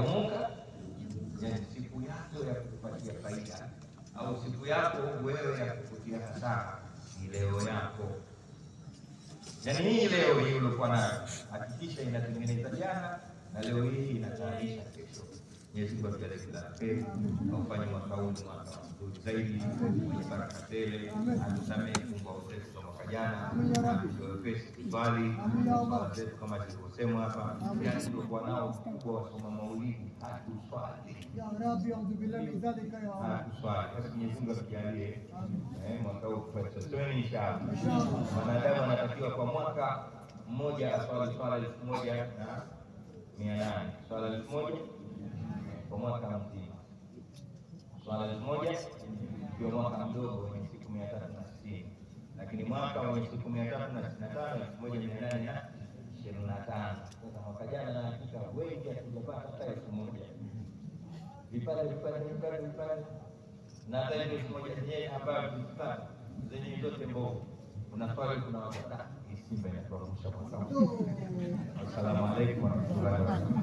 muka yani siku yako ya kupatia faida au siku yako wewe ya kukutia hasara ni leo yako. Yani hii leo hii ulikuwa nayo, hakikisha inatengeneza jana na leo hii inatayarisha kesho. Mwenyezi Mungu atujalie kila kheri, aufanye mwaka huu mwaka mzuri zaidi, mwenye baraka tele, atusamehe fungu zetu za mwaka jana, atuwepesi kuswali swala zetu kama zilivyosemwa hapa. Yani tulikuwa nao kubwa wasoma maulidi hatuswali, hatuswali. Sasa Mwenyezi Mungu atujalie mwaka huu tufatiseni inshallah. Wanadamu wanatakiwa kwa mwaka mmoja aswali swala 1800, swala 1000 kwa mwaka mzima, swala 1000 ndio mwaka mdogo wenye siku 360, lakini mwaka wenye siku 365 1825. Sasa mwaka jana na hakika wengi hatujapata hata 1000 vipande na hata 1000 zenyewe ambayo tulipata zenye zote mbovu. Kuna swali kuna wakati Simba inatuangusha kwa sababu. Assalamu alaykum wa rahmatullahi wa barakatuh.